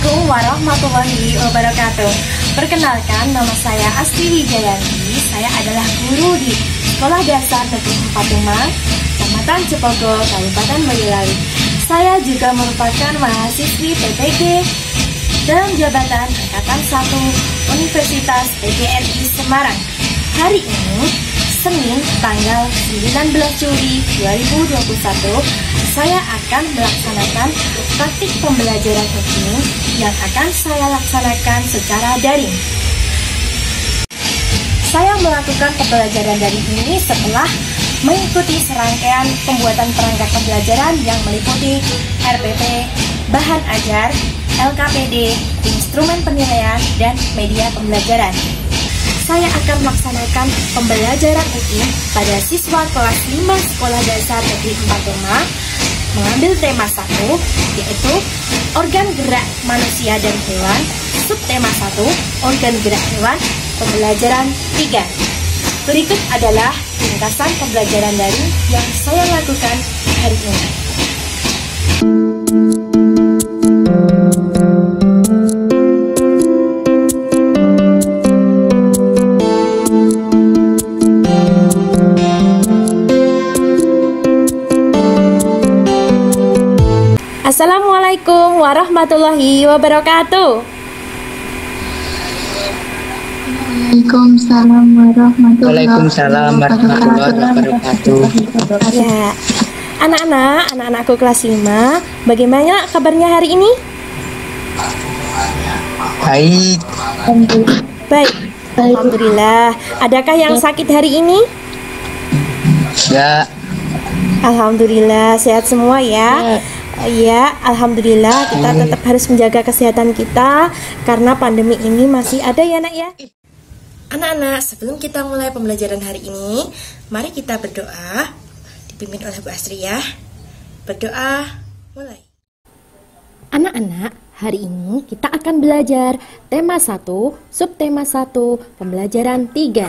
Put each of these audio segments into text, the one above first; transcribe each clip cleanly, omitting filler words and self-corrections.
Assalamualaikum warahmatullahi wabarakatuh. Perkenalkan, nama saya Asti Wijayanti. Saya adalah guru di Sekolah Dasar Negeri 4 Demak, Kecamatan Cepogo, Kabupaten Boyolali. Saya juga merupakan mahasiswi PPG dalam jabatan Angkatan 1 Universitas PGRI Semarang. Hari ini, Senin tanggal 19 Juli 2021, saya akan melaksanakan praktik pembelajaran ini yang akan saya laksanakan secara daring. Saya melakukan pembelajaran daring ini setelah mengikuti serangkaian pembuatan perangkat pembelajaran yang meliputi RPP, bahan ajar, LKPD, instrumen penilaian, dan media pembelajaran. Saya akan melaksanakan pembelajaran ini pada siswa kelas 5 Sekolah Dasar Negeri 4 Demak, mengambil tema 1, yaitu organ gerak manusia dan hewan, subtema 1, organ gerak hewan, pembelajaran 3. Berikut adalah ringkasan pembelajaran daring yang saya lakukan hari ini. Assalamualaikum warahmatullahi wabarakatuh. Waalaikumsalam warahmatullahi wabarakatuh. Ya, anak-anakku kelas 5, bagaimana kabarnya hari ini? Baik. Baik, alhamdulillah. Adakah yang sakit hari ini? Ya. Alhamdulillah, sehat semua ya. Ya, alhamdulillah, kita tetap harus menjaga kesehatan kita karena pandemi ini masih ada ya nak ya. Anak-anak, sebelum kita mulai pembelajaran hari ini, mari kita berdoa, dipimpin oleh Bu Astri ya. Berdoa, mulai. Anak-anak, hari ini kita akan belajar tema 1, subtema 1, pembelajaran 3.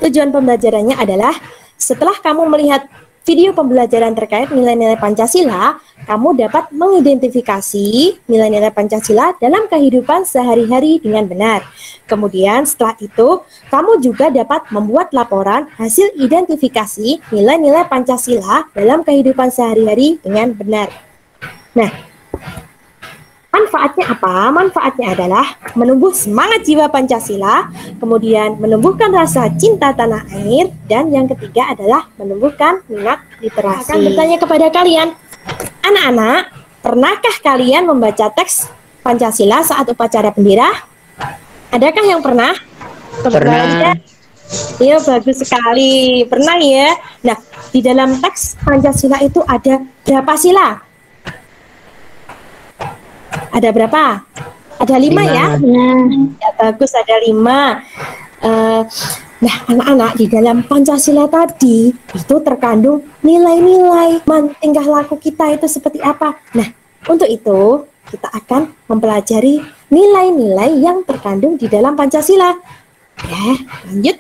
Tujuan pembelajarannya adalah setelah kamu melihat video pembelajaran terkait nilai-nilai Pancasila, kamu dapat mengidentifikasi nilai-nilai Pancasila dalam kehidupan sehari-hari dengan benar. Kemudian setelah itu, kamu juga dapat membuat laporan hasil identifikasi nilai-nilai Pancasila dalam kehidupan sehari-hari dengan benar. Nah, manfaatnya apa? Manfaatnya adalah menumbuh semangat jiwa Pancasila, kemudian menumbuhkan rasa cinta tanah air, dan yang ketiga adalah menumbuhkan minat literasi. Akan bertanya kepada kalian, anak-anak, pernahkah kalian membaca teks Pancasila saat upacara bendera? Adakah yang pernah? Pernah. Iya, bagus sekali. Pernah ya? Nah, di dalam teks Pancasila itu ada berapa sila? Ada berapa? Ada 5 ya? Ya, bagus, ada 5. Nah, anak-anak, di dalam Pancasila tadi itu terkandung nilai-nilai tingkah laku kita itu seperti apa. Nah, untuk itu kita akan mempelajari nilai-nilai yang terkandung di dalam Pancasila. Ya, lanjut.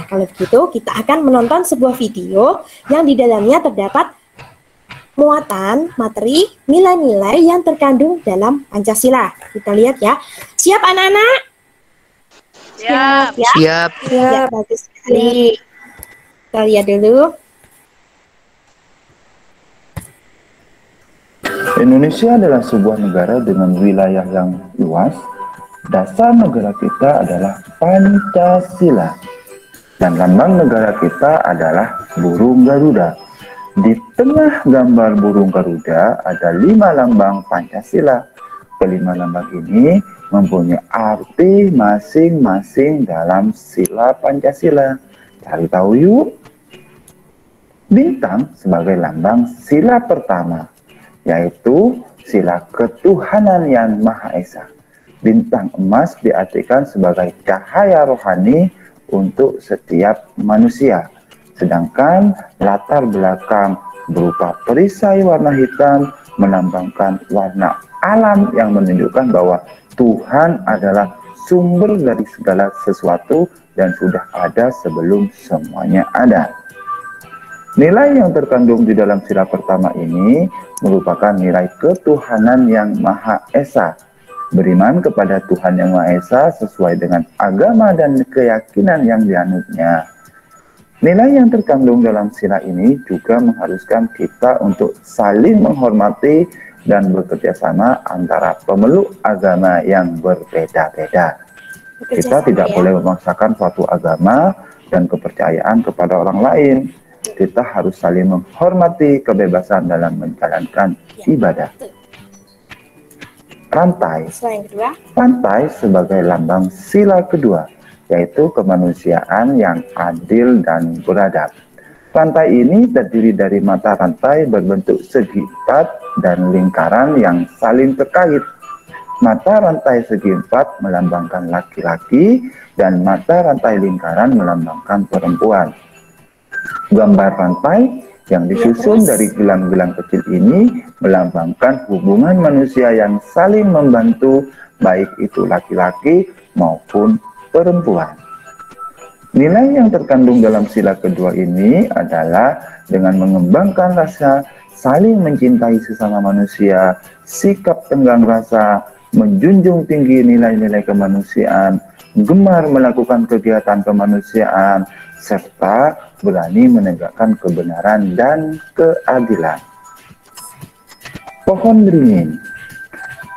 Kalau begitu, kita akan menonton sebuah video yang di dalamnya terdapat muatan materi nilai-nilai yang terkandung dalam Pancasila. Kita lihat ya. Siap anak-anak? Siap. Ya? Siap. Ya, bagus sekali. Kita lihat dulu. Indonesia adalah sebuah negara dengan wilayah yang luas. Dasar negara kita adalah Pancasila. Dan lambang negara kita adalah burung Garuda. Di tengah gambar burung Garuda ada 5 lambang Pancasila. Kelima lambang ini mempunyai arti masing-masing dalam sila Pancasila. Cari tahu yuk. Bintang sebagai lambang sila pertama, yaitu sila ketuhanan yang Maha Esa. Bintang emas diartikan sebagai cahaya rohani untuk setiap manusia. Sedangkan latar belakang berupa perisai warna hitam melambangkan warna alam yang menunjukkan bahwa Tuhan adalah sumber dari segala sesuatu dan sudah ada sebelum semuanya ada. Nilai yang terkandung di dalam sila pertama ini merupakan nilai ketuhanan yang Maha Esa. Beriman kepada Tuhan yang Maha Esa sesuai dengan agama dan keyakinan yang dianutnya. Nilai yang terkandung dalam sila ini juga mengharuskan kita untuk saling menghormati dan bekerja sama antara pemeluk agama yang berbeda-beda. Kita tidak boleh memaksakan suatu agama dan kepercayaan kepada orang lain. Kita harus saling menghormati kebebasan dalam menjalankan ibadah. Rantai. Rantai sebagai lambang sila kedua, yaitu kemanusiaan yang adil dan beradab. Rantai ini terdiri dari mata rantai berbentuk segi empat dan lingkaran yang saling terkait. Mata rantai segi empat melambangkan laki-laki dan mata rantai lingkaran melambangkan perempuan. Gambar rantai yang disusun dari gelang-gelang kecil ini melambangkan hubungan manusia yang saling membantu, baik itu laki-laki maupun perempuan. Nilai yang terkandung dalam sila kedua ini adalah dengan mengembangkan rasa saling mencintai sesama manusia, sikap tenggang rasa, menjunjung tinggi nilai-nilai kemanusiaan, gemar melakukan kegiatan kemanusiaan, serta berani menegakkan kebenaran dan keadilan. Pohon beringin.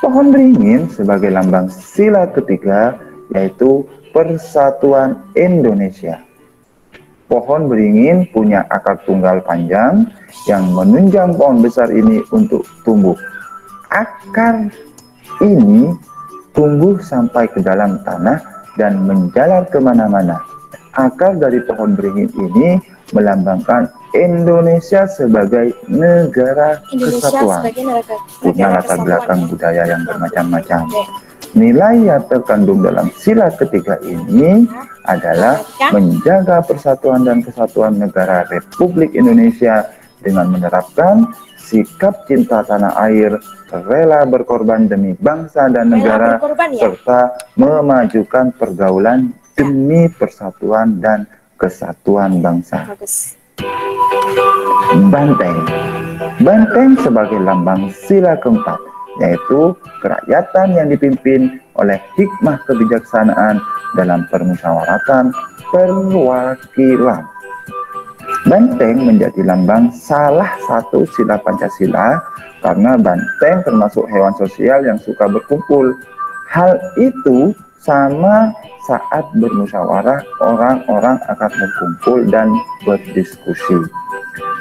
Pohon beringin sebagai lambang sila ketiga yaitu Persatuan Indonesia. Pohon beringin punya akar tunggal panjang yang menunjang pohon besar ini untuk tumbuh. Akar ini tumbuh sampai ke dalam tanah dan menjalar kemana-mana. Akar dari pohon beringin ini melambangkan Indonesia sebagai negara kesatuan, punya latar belakang budaya yang bermacam-macam. Nilai yang terkandung dalam sila ketiga ini adalah menjaga persatuan dan kesatuan negara Republik Indonesia dengan menerapkan sikap cinta tanah air, rela berkorban demi bangsa dan negara, serta memajukan pergaulan demi persatuan dan kesatuan bangsa. Banteng. Banteng sebagai lambang sila keempat, yaitu kerakyatan yang dipimpin oleh hikmah kebijaksanaan dalam permusyawaratan perwakilan. Banteng menjadi lambang salah satu sila Pancasila karena banteng termasuk hewan sosial yang suka berkumpul. Hal itu sama saat bermusyawarah, orang-orang akan berkumpul dan berdiskusi.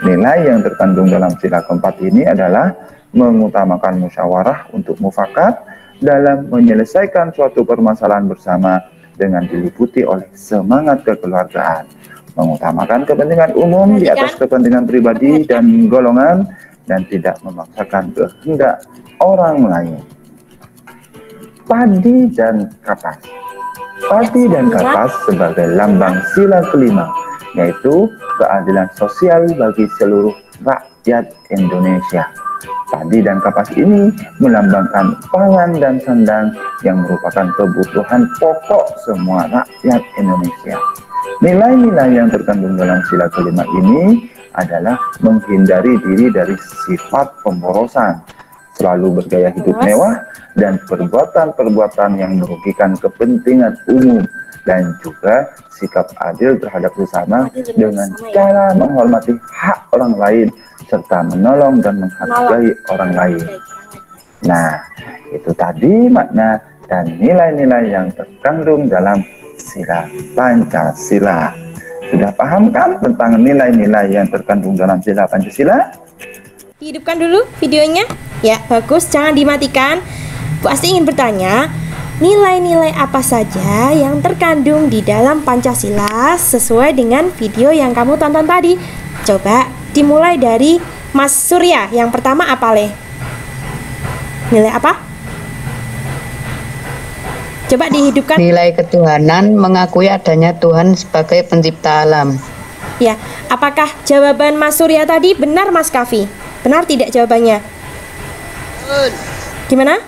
Nilai yang terkandung dalam sila keempat ini adalah mengutamakan musyawarah untuk mufakat dalam menyelesaikan suatu permasalahan bersama dengan diliputi oleh semangat kekeluargaan, mengutamakan kepentingan umum di atas kepentingan pribadi dan golongan, dan tidak memaksakan kehendak orang lain. Padi dan kapas. Padi dan kapas sebagai lambang sila kelima, yaitu keadilan sosial bagi seluruh rakyat Indonesia. Padi dan kapas ini melambangkan pangan dan sandang yang merupakan kebutuhan pokok semua rakyat Indonesia. Nilai-nilai yang terkandung dalam sila kelima ini adalah menghindari diri dari sifat pemborosan, selalu bergaya hidup mewah, dan perbuatan-perbuatan yang merugikan kepentingan umum, dan juga sikap adil terhadap sesama dengan cara menghormati hak orang lain serta menolong dan menghargai orang lain. Nah, itu tadi makna dan nilai-nilai yang terkandung dalam sila Pancasila. Sudah paham kan tentang nilai-nilai yang terkandung dalam sila Pancasila? Dihidupkan dulu videonya. Ya, bagus, jangan dimatikan. Pasti ingin bertanya, nilai-nilai apa saja yang terkandung di dalam Pancasila sesuai dengan video yang kamu tonton tadi? Coba dimulai dari Mas Surya. Yang pertama apa, Le? Nilai apa? Coba dihidupkan. Nilai ketuhanan, mengakui adanya Tuhan sebagai pencipta alam. Ya, apakah jawaban Mas Surya tadi benar, Mas Kavi? Benar tidak jawabannya? Gimana?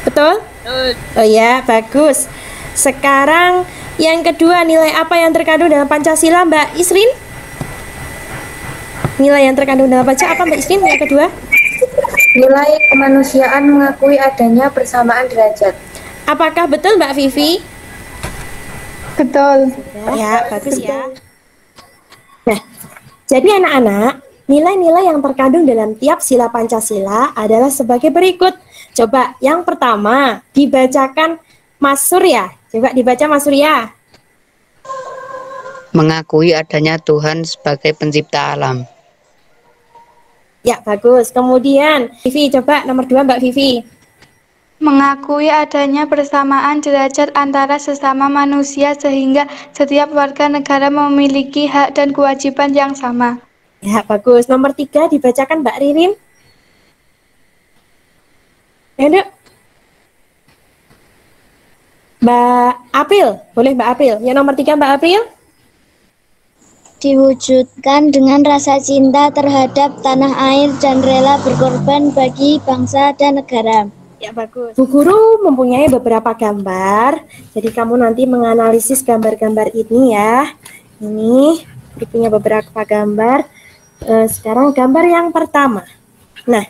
Betul? Oh ya, bagus. Sekarang yang kedua, nilai apa yang terkandung dalam Pancasila, Mbak Isrin? Nilai yang terkandung dalam Pancasila apa, Mbak Isrin? Yang kedua? Nilai kemanusiaan mengakui adanya persamaan derajat. Apakah betul, Mbak Vivi? Betul. Ya, bagus ya. Nah, jadi anak-anak, nilai-nilai yang terkandung dalam tiap sila Pancasila adalah sebagai berikut. Coba yang pertama dibacakan Mas Surya. Coba dibaca Mas Surya. Mengakui adanya Tuhan sebagai pencipta alam. Ya, bagus. Kemudian Vivi, coba nomor 2 Mbak Vivi. Mengakui adanya persamaan derajat antara sesama manusia sehingga setiap warga negara memiliki hak dan kewajiban yang sama. Ya, bagus. Nomor 3 dibacakan Mbak Ririn. Ayo, Mbak April, boleh Mbak April. Yang nomor 3 Mbak April. Diwujudkan dengan rasa cinta terhadap tanah air dan rela berkorban bagi bangsa dan negara. Ya, bagus. Bu Guru mempunyai beberapa gambar. Jadi kamu nanti menganalisis gambar-gambar ini ya. Ini punya beberapa gambar. Sekarang gambar yang pertama. Nah,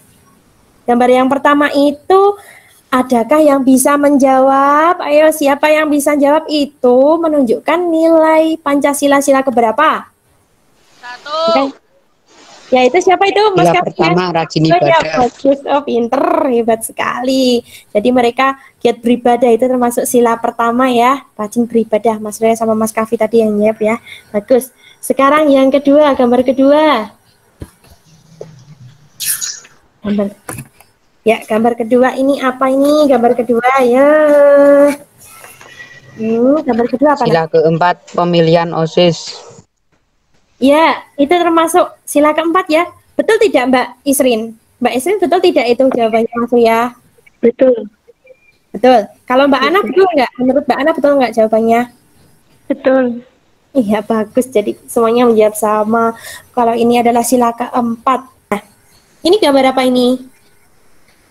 gambar yang pertama itu adakah yang bisa menjawab? Ayo, siapa yang bisa jawab itu menunjukkan nilai Pancasila sila keberapa? 1. Ya, itu siapa itu? Mas Sila pertama rajin ya, ibadah. bagus. Oh, pinter, hebat sekali. Jadi mereka giat beribadah itu termasuk sila pertama ya, rajin beribadah. Mas Raya sama Mas Kavi tadi yang nyiap ya. Bagus. Sekarang yang kedua, gambar kedua. Gambar kedua ini apa ini? Gambar kedua ya. Gambar kedua apa? Sila keempat pemilihan OSIS. Ya, itu termasuk sila keempat ya. Betul tidak Mbak Isrin? Mbak Isrin betul tidak itu jawabannya langsung ya? Betul. Betul. Kalau Mbak Ana betul nggak? Menurut Mbak Ana betul nggak jawabannya? Betul. Iya, bagus. Jadi semuanya menjawab sama. Kalau ini adalah sila keempat. Nah, ini gambar apa ini?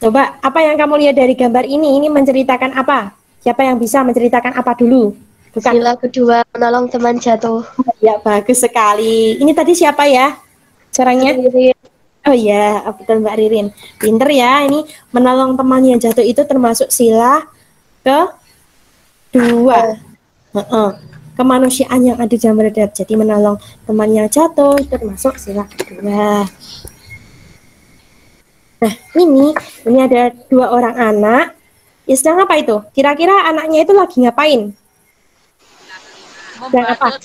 Coba, apa yang kamu lihat dari gambar ini? Ini menceritakan apa? Siapa yang bisa menceritakan apa dulu? Bukan. Sila kedua, menolong teman jatuh. Ya, bagus sekali. Ini tadi siapa ya? Caranya? Oh ya, betul Mbak Ririn. Pinter ya, ini menolong teman yang jatuh itu termasuk sila kedua. Kemanusiaan yang ada dalam beradab. Jadi menolong teman yang jatuh itu termasuk sila kedua. Nah, ini ada 2 orang anak. Ya, sedang apa itu? Kira-kira anaknya itu lagi ngapain? Sedang apa?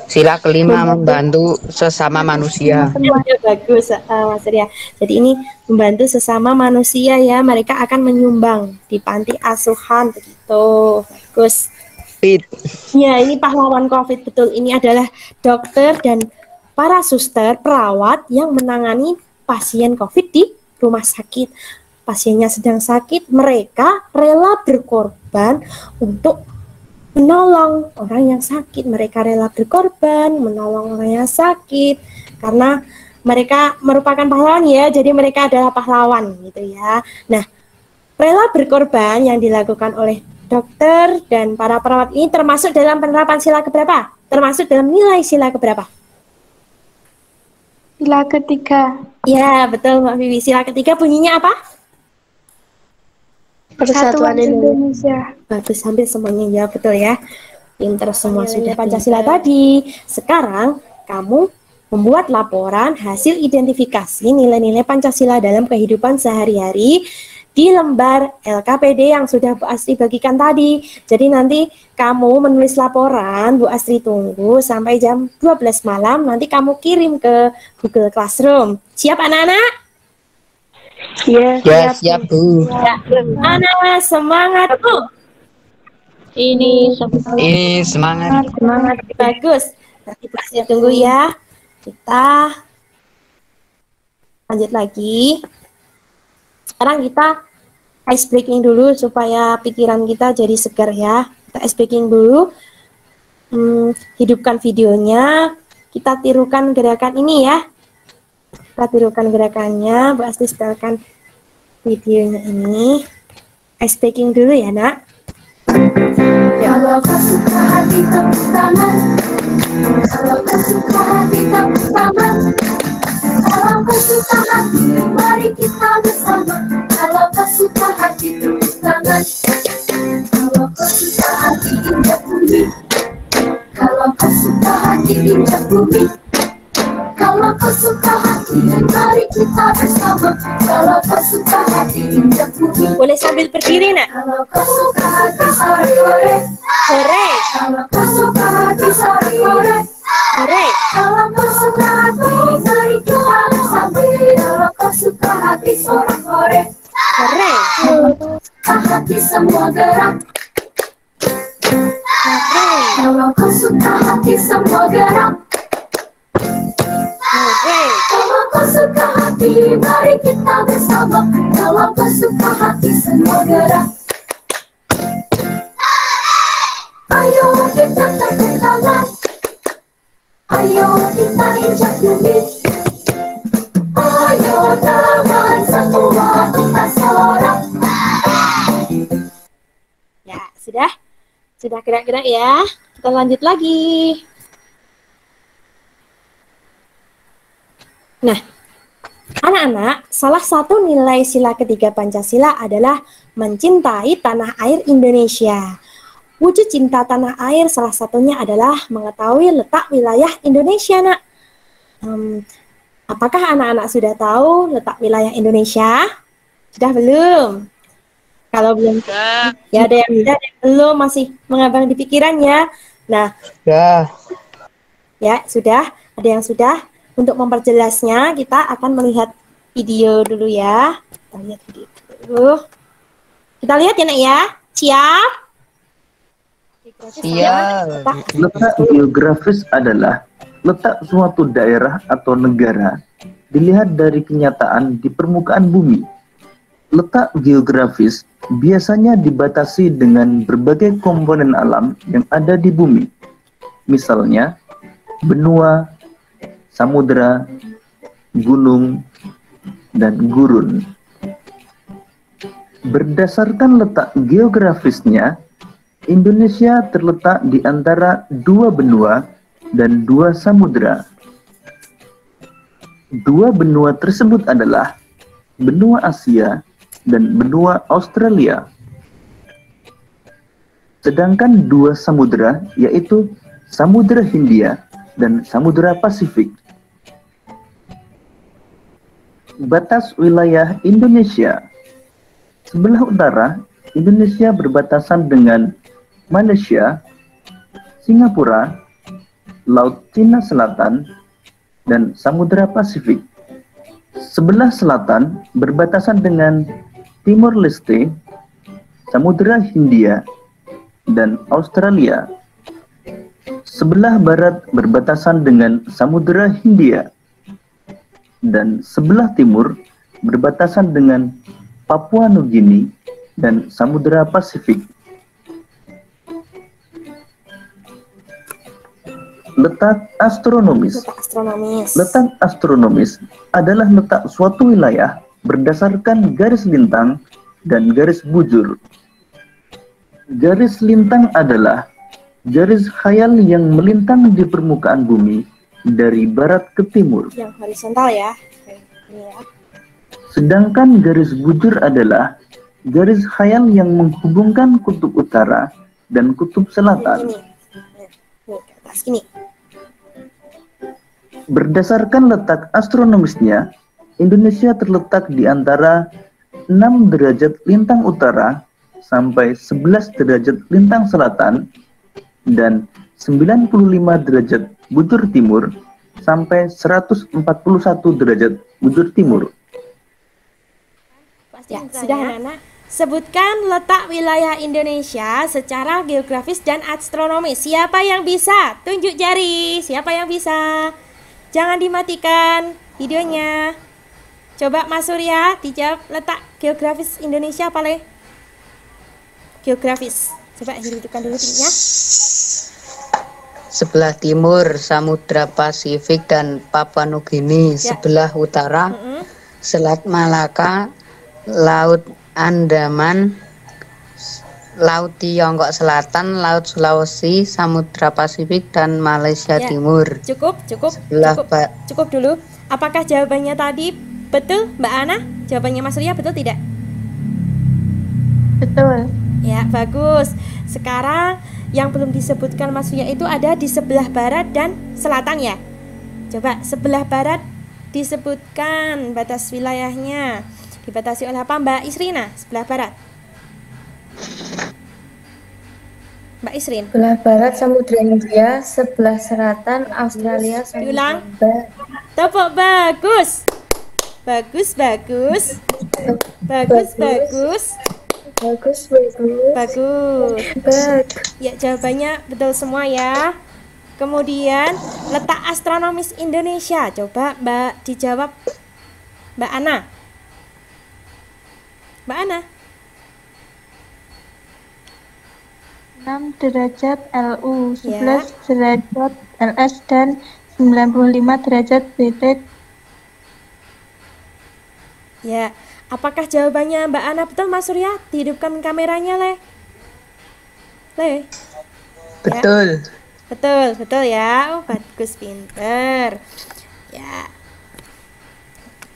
Sila kelima membantu sesama manusia. Ya, bagus Mas Ria. Jadi ini membantu sesama manusia ya. Mereka akan menyumbang di panti asuhan begitu. Bagus. Ya, ini pahlawan COVID betul. Ini adalah dokter dan para suster perawat yang menangani pasien COVID di rumah sakit. Pasiennya sedang sakit, mereka rela berkorban untuk menolong orang yang sakit. Mereka rela berkorban, menolong orang yang sakit, karena mereka merupakan pahlawan ya, jadi mereka adalah pahlawan gitu ya. Nah, rela berkorban yang dilakukan oleh dokter dan para perawat ini termasuk dalam penerapan sila keberapa? Termasuk dalam nilai sila keberapa? Sila ketiga. Ya, betul Mbak Vivi. Sila ketiga bunyinya apa? Persatuan Indonesia. Bagus, hampir semuanya ya, betul ya. Pinter semua sudah Pancasila tadi. Sekarang kamu membuat laporan hasil identifikasi nilai-nilai Pancasila dalam kehidupan sehari-hari di lembar LKPD yang sudah Bu Astri bagikan tadi. Jadi nanti kamu menulis laporan, Bu Astri tunggu sampai jam 12 malam, nanti kamu kirim ke Google Classroom. Siap anak-anak? Ya, siap Bu. Ya. Anak semangat Bu. Ini Semangat. Bagus. Nanti Bu Astri tunggu ya. Kita lanjut lagi. Sekarang kita ice breaking dulu supaya pikiran kita jadi segar ya. Kita ice breaking dulu. Hidupkan videonya. Kita tirukan gerakan ini ya. Kita tirukan gerakannya. Bu Asti setelkan videonya ini. Ice breaking dulu ya, Nak. Kalau kau suka hati tepuk tangan. Kalau kau suka hati tepuk tangan. Kalau kau suka hati, mari kita bersama. Kalau kau suka hati tepuk tangan. Kalau kau suka hati injak bumi. Kalau kau suka hati injak bumi. Kalau kau suka hati, mari kita bersama. Kalau kau suka hati injak bumi. Boleh sambil berdiri, Nak. Kalau kau suka hati sore-sore. Hore, Kalau kau suka hati sore-sore. hore. Kalau kau suka hati, mari kita bersama. Kalau kau suka hati sore-sore. Hore, Suka hati semua gerak. hore, Kalau kau suka hati semua gerak. hore. Kalau kau suka hati, mari kita bersama. Kalau kau suka hati semua gerak. Ayo kita tepuk tangan. Ayo kita injak bumi. Ayo tangan semua kita sorak. Ya, sudah? Sudah gerak-gerak ya. Kita lanjut lagi. Nah, anak-anak, salah satu nilai sila ketiga Pancasila adalah mencintai tanah air Indonesia. Wujud cinta tanah air salah satunya adalah mengetahui letak wilayah Indonesia, Nak. Apakah anak-anak sudah tahu letak wilayah Indonesia? Sudah belum? Kalau belum, ya ada yang sudah, ada yang belum, masih mengambang di pikirannya. Nah, ya sudah, ada yang sudah. Untuk memperjelasnya, kita akan melihat video dulu ya. Kita lihat video dulu. Kita lihat ya, Nak ya. Siap? Siap. Letak geografis adalah letak suatu daerah atau negara dilihat dari kenyataan di permukaan bumi. Letak geografis biasanya dibatasi dengan berbagai komponen alam yang ada di bumi. Misalnya, benua, samudera, gunung, dan gurun. Berdasarkan letak geografisnya, Indonesia terletak di antara dua benua dan dua samudera. Dua benua tersebut adalah benua Asia dan benua Australia. Sedangkan dua samudera yaitu Samudra Hindia dan Samudra Pasifik. Batas wilayah Indonesia. Sebelah utara, Indonesia berbatasan dengan Malaysia, Singapura, Laut Cina Selatan, dan Samudra Pasifik. Sebelah selatan berbatasan dengan Timor Leste, Samudra Hindia, dan Australia. Sebelah barat berbatasan dengan Samudra Hindia, dan sebelah timur berbatasan dengan Papua Nugini dan Samudra Pasifik. Letak astronomis. Letak astronomis adalah letak suatu wilayah berdasarkan garis lintang dan garis bujur. Garis lintang adalah garis khayal yang melintang di permukaan bumi dari barat ke timur. Yang horizontal ya. Ini ya. Sedangkan garis bujur adalah garis khayal yang menghubungkan kutub utara dan kutub selatan. Ini. Nih, ke atas gini. Berdasarkan letak astronomisnya, Indonesia terletak di antara 6 derajat lintang utara sampai 11 derajat lintang selatan dan 95 derajat bujur timur sampai 141 derajat bujur timur. Ya, sudah anak-anak. Sebutkan letak wilayah Indonesia secara geografis dan astronomis. Siapa yang bisa? Tunjuk jari. Siapa yang bisa? Jangan dimatikan videonya. Coba Mas Surya dijawab letak geografis Indonesia apa le? Geografis. Coba hidupkan dulu tingginya. Sebelah timur Samudra Pasifik dan Papua Nugini, sebelah utara Selat Malaka, Laut Andaman, Laut Tiongkok Selatan, Laut Sulawesi, Samudra Pasifik, dan Malaysia Ya, Timur. cukup dulu. Apakah jawabannya tadi betul, Mbak Ana? Jawabannya Mas Surya betul tidak? Betul. Ya, bagus. Sekarang yang belum disebutkan Mas Surya itu ada di sebelah barat dan selatan ya. Coba sebelah barat disebutkan batas wilayahnya. Dibatasi oleh apa, Mbak Isrina? Sebelah barat. Mbak Isrin. Sebelah barat Samudra Hindia, sebelah selatan Australia, Diulang. Samudra. Tepuk bagus. Bagus. Ya, jawabannya betul semua ya. Kemudian letak astronomis Indonesia. Coba Mbak dijawab. Mbak Ana. 6 derajat LU, Ya. 11 derajat LS, dan 95 derajat BT. Ya, apakah jawabannya Mbak Ana betul, Mas Surya? Dihidupkan kameranya, Le. Betul. Betul ya. Oh, bagus, pinter. Ya.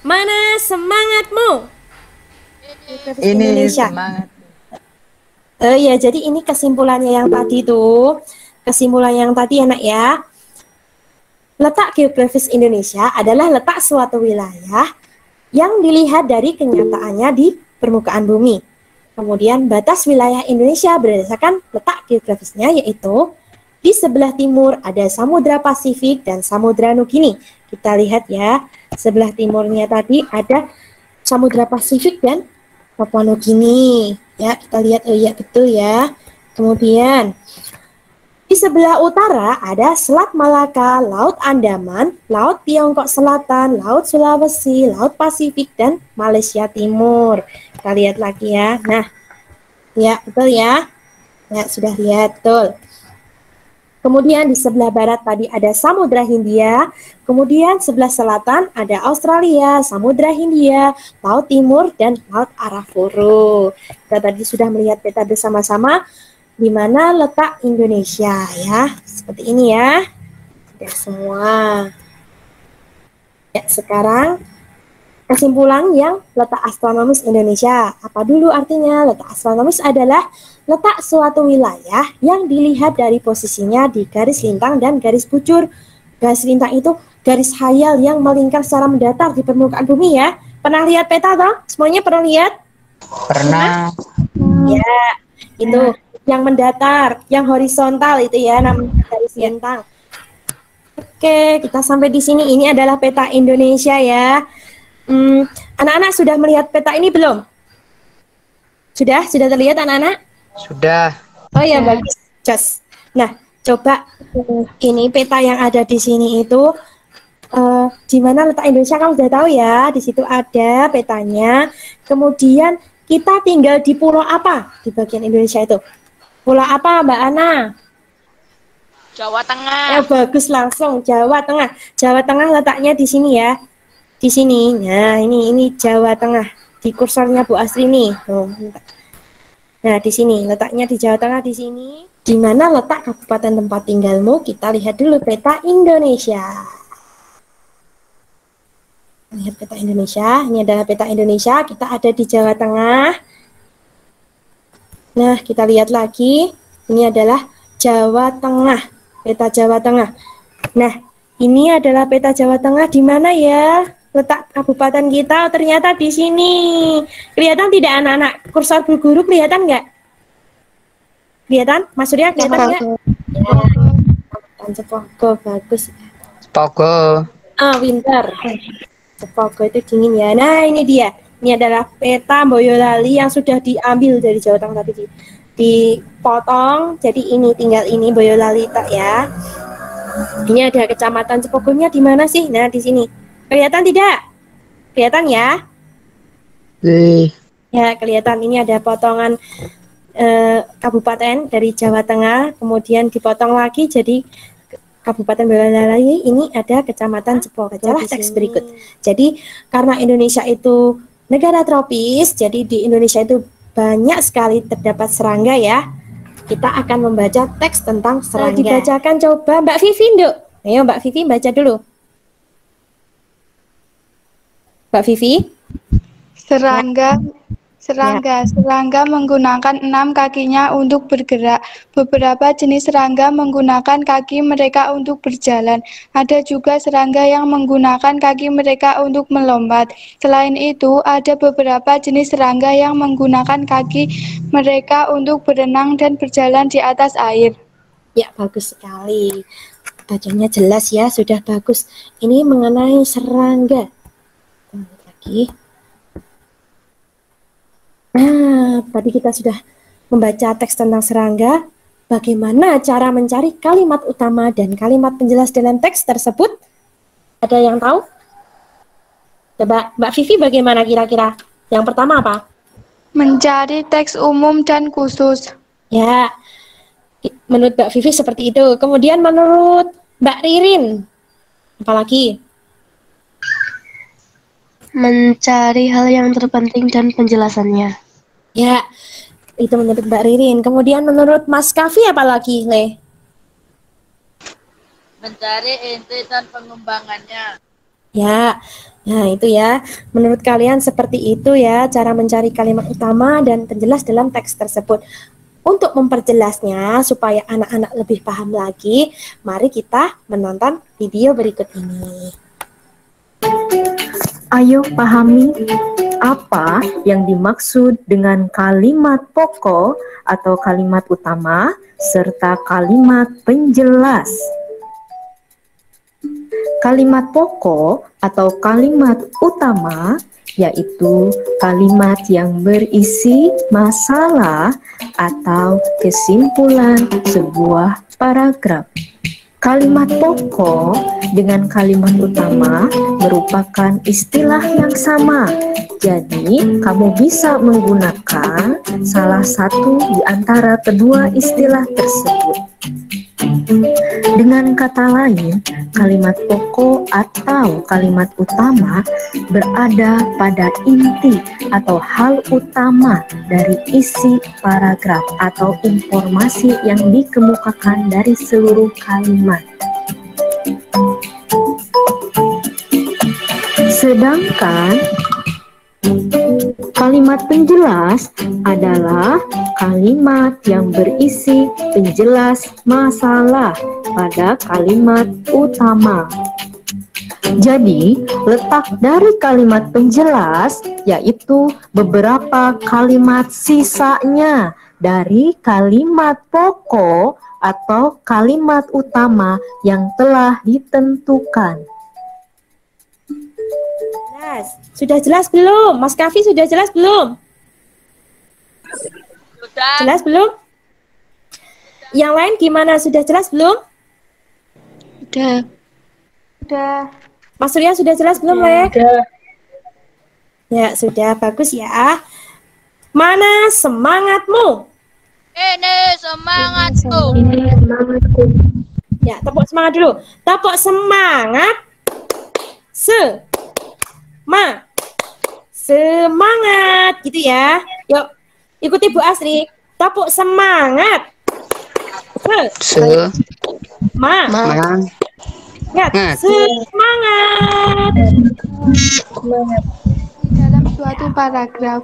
Mana semangatmu? Ini Indonesia. semangat. Ya, jadi ini kesimpulannya yang tadi tuh. Kesimpulan yang tadi enak ya. Letak geografis Indonesia adalah letak suatu wilayah yang dilihat dari kenyataannya di permukaan bumi. Kemudian batas wilayah Indonesia berdasarkan letak geografisnya, yaitu di sebelah timur ada Samudra Pasifik dan Samudra Nugini. Kita lihat ya, sebelah timurnya tadi ada Samudra Pasifik dan Papua Nugini. Ya, kita lihat, oh iya betul ya. Kemudian di sebelah utara ada Selat Malaka, Laut Andaman, Laut Tiongkok Selatan, Laut Sulawesi, Laut Pasifik, dan Malaysia Timur. Kita lihat lagi ya. Nah, ya betul ya. Ya, sudah lihat, betul. Kemudian di sebelah barat tadi ada Samudra Hindia, kemudian sebelah selatan ada Australia, Samudra Hindia, Laut Timur, dan Laut Arafuru. Kita tadi sudah melihat peta bersama-sama di mana letak Indonesia ya. Seperti ini ya. Sudah semua. Ya, sekarang kesimpulan yang letak astronomis Indonesia. Apa dulu artinya? Letak astronomis adalah letak suatu wilayah yang dilihat dari posisinya di garis lintang dan garis bujur. Garis lintang itu garis hayal yang melingkar secara mendatar di permukaan bumi ya. Pernah lihat peta toh? Semuanya pernah lihat? Pernah. Ya, itu yang mendatar, yang horizontal itu ya namanya garis lintang. Oke, kita sampai di sini. Ini adalah peta Indonesia ya. Anak-anak sudah melihat peta ini belum? Sudah terlihat anak-anak? Sudah. Oh ya, bagus. Just. Nah, coba ini peta yang ada di sini itu di mana letak Indonesia kamu sudah tahu ya. Di situ ada petanya. Kemudian kita tinggal di pulau apa di bagian Indonesia itu? Pulau apa, Mbak Ana? Jawa Tengah. Bagus, langsung Jawa Tengah. Jawa Tengah letaknya di sini ya. Di sini. Nah, ini Jawa Tengah. Di kursornya Bu Asri nih. Nah, di sini letaknya di Jawa Tengah di sini. Di mana letak kabupaten tempat tinggalmu? Kita lihat dulu peta Indonesia. Lihat peta Indonesia. Ini adalah peta Indonesia. Kita ada di Jawa Tengah. Nah, kita lihat lagi. Ini adalah Jawa Tengah. Peta Jawa Tengah. Nah, ini adalah peta Jawa Tengah di mana ya? Letak kabupaten kita ternyata di sini. Kelihatan tidak anak-anak? Kursor Bu Guru kelihatan nggak? Kelihatan? Mas Surya kelihatan nggak? Kabupaten Cepogo, bagus. Pogo. Winter. Cepogo itu dingin ya. Nah, ini dia. Ini adalah peta Boyolali yang sudah diambil dari Jawa Tengah tadi dipotong. Jadi ini tinggal ini Boyolali tak ya. Ini ada kecamatan Cepogonya di mana sih? Nah, di sini. Kelihatan tidak? Kelihatan ya? Ya, kelihatan. Ini ada potongan kabupaten dari Jawa Tengah, kemudian dipotong lagi jadi Kabupaten Boyolali. Ini ada kecamatan Cepogo. Bacalah teks berikut. Jadi, karena Indonesia itu negara tropis, jadi di Indonesia itu banyak sekali terdapat serangga ya. Kita akan membaca teks tentang serangga. Dibacakan coba Mbak Vivi, Nduk. Ayo Mbak Vivi baca dulu. Mbak Vivi. Serangga menggunakan 6 kakinya untuk bergerak. Beberapa jenis serangga menggunakan kaki mereka untuk berjalan. Ada juga serangga yang menggunakan kaki mereka untuk melompat. Selain itu, ada beberapa jenis serangga yang menggunakan kaki mereka untuk berenang dan berjalan di atas air. Ya, bagus sekali. Bacanya jelas ya, sudah bagus. Ini mengenai serangga. Lagi. Nah, tadi kita sudah membaca teks tentang serangga. Bagaimana cara mencari kalimat utama dan kalimat penjelas dalam teks tersebut? Ada yang tahu? Coba Mbak Vivi bagaimana kira-kira? Yang pertama apa? Mencari teks umum dan khusus. Ya, menurut Mbak Vivi seperti itu. Kemudian menurut Mbak Ririn, apalagi? Mencari hal yang terpenting dan penjelasannya. Ya, itu menurut Mbak Ririn. Kemudian menurut Mas Kavi apalagi, Le? Mencari inti dan pengembangannya. Ya, nah itu ya. Menurut kalian seperti itu ya, cara mencari kalimat utama dan penjelas dalam teks tersebut. Untuk memperjelasnya, supaya anak-anak lebih paham lagi, mari kita menonton video berikut ini. Ayo pahami apa yang dimaksud dengan kalimat pokok atau kalimat utama serta kalimat penjelas. Kalimat pokok atau kalimat utama yaitu kalimat yang berisi masalah atau kesimpulan sebuah paragraf. Kalimat pokok dengan kalimat utama merupakan istilah yang sama. Jadi, kamu bisa menggunakan salah satu di antara kedua istilah tersebut. Dengan kata lain, kalimat pokok atau kalimat utama berada pada inti atau hal utama dari isi paragraf atau informasi yang dikemukakan dari seluruh kalimat. Sedangkan kalimat penjelas adalah kalimat yang berisi penjelas masalah pada kalimat utama. Jadi, letak dari kalimat penjelas yaitu beberapa kalimat sisanya dari kalimat pokok atau kalimat utama yang telah ditentukan. Sudah jelas belum? Mas Kavi sudah jelas belum? Sudah. Jelas belum? Yang lain gimana? Sudah jelas belum? Udah. Mas Surya sudah jelas belum, Le? Ya, sudah. Bagus ya. Mana semangatmu? Ini semangatku. Ya, tepuk semangat dulu. Tepuk semangat. Semangat gitu ya. Yuk, ikuti Bu Asri. Tepuk semangat. Semangat. Dalam suatu paragraf.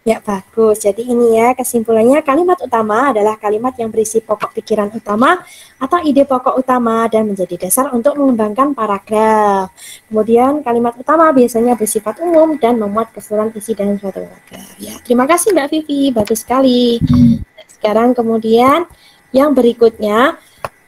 Ya, bagus. Jadi ini ya kesimpulannya, kalimat utama adalah kalimat yang berisi pokok pikiran utama atau ide pokok utama dan menjadi dasar untuk mengembangkan paragraf. Kemudian kalimat utama biasanya bersifat umum dan memuat keseluruhan isi dalam suatu paragraf. Ya, terima kasih Mbak Vivi, bagus sekali. Sekarang kemudian yang berikutnya,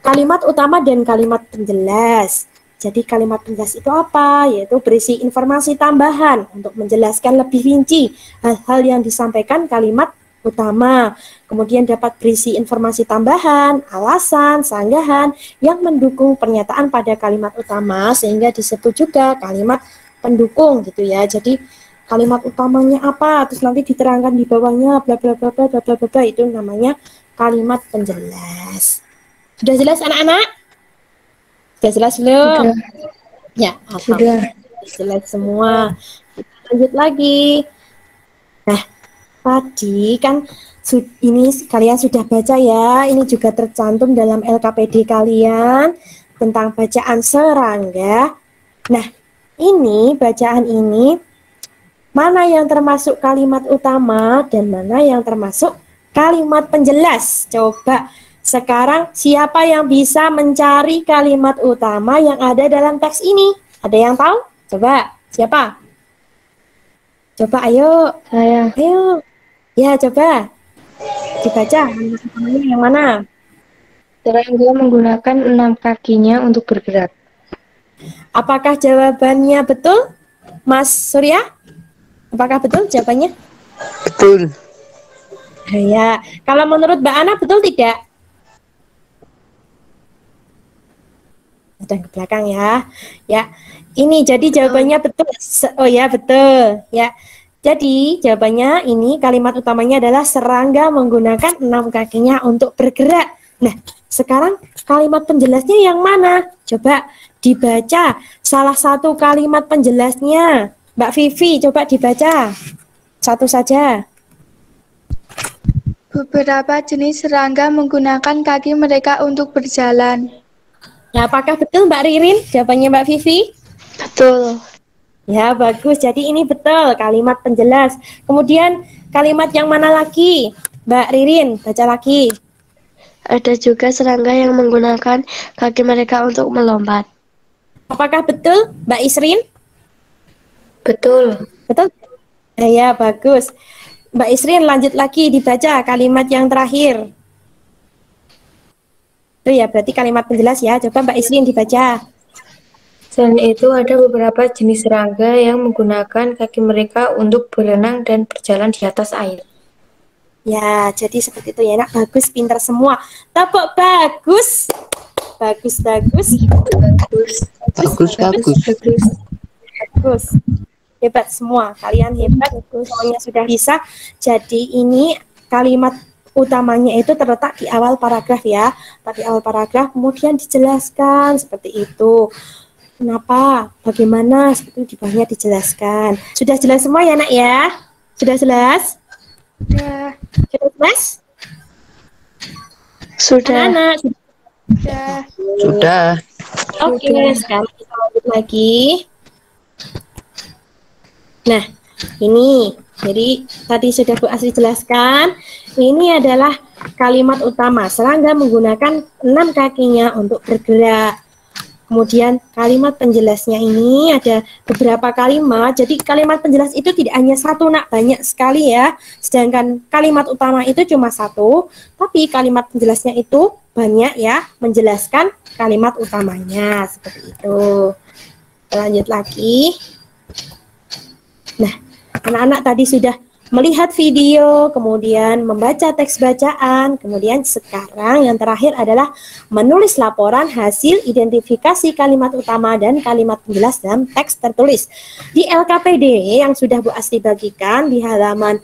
kalimat utama dan kalimat penjelas. Jadi kalimat penjelas itu apa? Yaitu berisi informasi tambahan untuk menjelaskan lebih rinci hal-hal yang disampaikan kalimat utama. Kemudian dapat berisi informasi tambahan, alasan, sanggahan yang mendukung pernyataan pada kalimat utama sehingga disebut juga kalimat pendukung gitu ya. Jadi kalimat utamanya apa? Terus nanti diterangkan di bawahnya bla bla bla bla bla bla bla, itu namanya kalimat penjelas. Sudah jelas anak-anak? Sudah jelas belum? Ya, sudah jelas semua. Kita lanjut lagi. Nah, Tadi kan ini kalian sudah baca ya, ini juga tercantum dalam LKPD kalian tentang bacaan serangga. Nah, ini bacaan ini mana yang termasuk kalimat utama dan mana yang termasuk kalimat penjelas? Coba sekarang siapa yang bisa mencari kalimat utama yang ada dalam teks ini? Ada yang tahu? Coba, siapa? Coba ayo. Saya. Ayo. Ya, coba dibaca yang mana? Serangga menggunakan 6 kakinya untuk bergerak. Apakah jawabannya betul, Mas Surya? Apakah betul jawabannya? Betul. Ya, kalau menurut Mbak Ana betul tidak? Sudah ke belakang ya. Ya, ini jadi jawabannya betul. Oh ya, betul. Ya. Jadi jawabannya ini kalimat utamanya adalah serangga menggunakan 6 kakinya untuk bergerak. Nah, sekarang kalimat penjelasnya yang mana? Coba dibaca salah satu kalimat penjelasnya. Mbak Vivi, coba dibaca. Satu saja. Beberapa jenis serangga menggunakan kaki mereka untuk berjalan. Nah, apakah betul Mbak Ririn? Jawabannya Mbak Vivi? Betul. Ya, bagus. Jadi ini betul kalimat penjelas. Kemudian kalimat yang mana lagi? Mbak Ririn, baca lagi. Ada juga serangga yang menggunakan kaki mereka untuk melompat. Apakah betul Mbak Isrin? Betul. Betul? Ya, bagus. Mbak Isrin lanjut lagi dibaca kalimat yang terakhir. Itu ya, berarti kalimat penjelas ya. Coba Mbak Isrin dibaca. Selain itu ada beberapa jenis serangga yang menggunakan kaki mereka untuk berenang dan berjalan di atas air. Ya, jadi seperti itu ya, Nak. Bagus, pintar semua. Tepuk bagus. Bagus, bagus. Bagus. Hebat semua. Kalian hebat. Semuanya sudah bisa. Jadi ini kalimat utamanya itu terletak di awal paragraf ya. Tapi awal paragraf kemudian dijelaskan seperti itu. Kenapa? Bagaimana? Seperti itu di bawahnya dijelaskan. Sudah jelas semua ya, Nak ya? Sudah jelas? Sudah. Sudah jelas? Sudah. Anak-anak, Sudah. Sudah. Oke, sekarang kita lanjut lagi. Nah, ini jadi tadi sudah Bu Asri jelaskan. Ini adalah kalimat utama. Serangga menggunakan 6 kakinya untuk bergerak. Kemudian kalimat penjelasnya ini ada beberapa kalimat. Jadi kalimat penjelas itu tidak hanya satu, Nak, banyak sekali ya. Sedangkan kalimat utama itu cuma satu, tapi kalimat penjelasnya itu banyak ya, menjelaskan kalimat utamanya seperti itu. Lanjut lagi. Nah, anak-anak tadi sudah melihat video, kemudian membaca teks bacaan, kemudian sekarang yang terakhir adalah menulis laporan hasil identifikasi kalimat utama dan kalimat penjelas dalam teks tertulis. Di LKPD yang sudah Bu Asri bagikan di halaman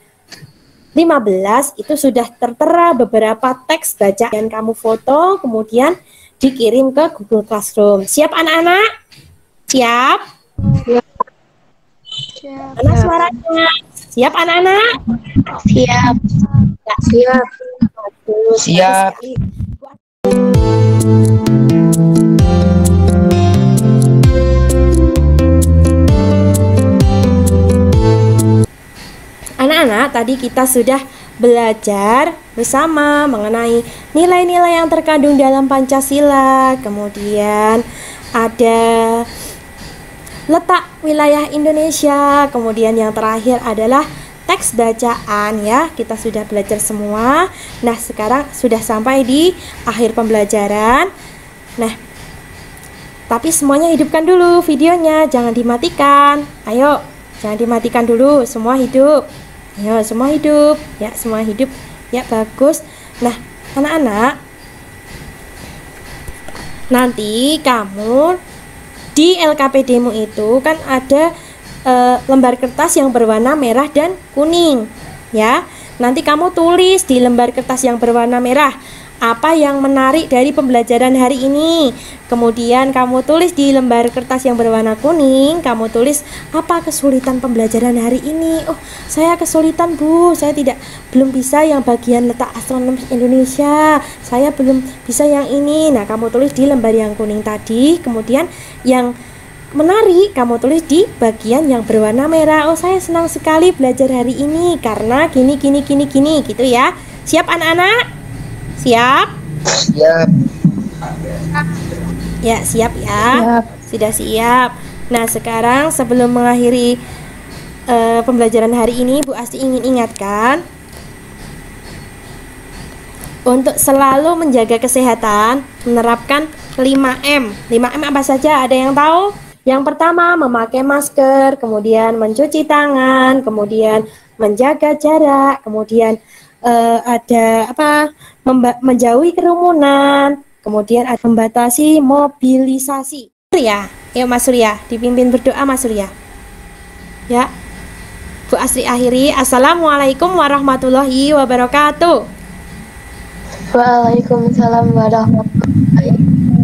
15 itu sudah tertera beberapa teks bacaan yang kamu foto, kemudian dikirim ke Google Classroom. Siap anak-anak? Siap? Siap. Mana suaranya? Siap anak-anak? Siap. Ya, siap. Bagus. Siap. Anak-anak, tadi kita sudah belajar bersama mengenai nilai-nilai yang terkandung dalam Pancasila, kemudian ada letak wilayah Indonesia, kemudian yang terakhir adalah teks bacaan ya. Kita sudah belajar semua. Nah, sekarang sudah sampai di akhir pembelajaran. Nah, tapi semuanya hidupkan dulu videonya, jangan dimatikan. Ayo, jangan dimatikan dulu, semua hidup. Ayo, semua hidup. Ya, semua hidup. Ya, bagus. Nah, anak-anak, nanti kamu di LKPD-mu itu kan ada lembar kertas yang berwarna merah dan kuning ya. Nanti kamu tulis di lembar kertas yang berwarna merah apa yang menarik dari pembelajaran hari ini. Kemudian kamu tulis di lembar kertas yang berwarna kuning, kamu tulis apa kesulitan pembelajaran hari ini. Oh, saya kesulitan Bu, saya belum bisa yang bagian letak astronomi Indonesia, saya belum bisa yang ini. Nah, kamu tulis di lembar yang kuning tadi. Kemudian yang menarik kamu tulis di bagian yang berwarna merah. Oh, saya senang sekali belajar hari ini karena gini gitu ya. Siap anak-anak? Siap? Siap. Ya, siap ya. Siap. Sudah siap. Nah, sekarang sebelum mengakhiri pembelajaran hari ini, Bu Asti ingin ingatkan untuk selalu menjaga kesehatan, menerapkan 5M. 5M apa saja? Ada yang tahu? Yang pertama, memakai masker, kemudian mencuci tangan, kemudian menjaga jarak, kemudian ada apa? Menjauhi kerumunan, kemudian ada membatasi mobilisasi. Ya, yuk Mas Surya, dipimpin berdoa Mas Surya. Ya, Bu Astri akhiri. Assalamualaikum warahmatullahi wabarakatuh. Waalaikumsalam warahmatullahi wabarakatuh.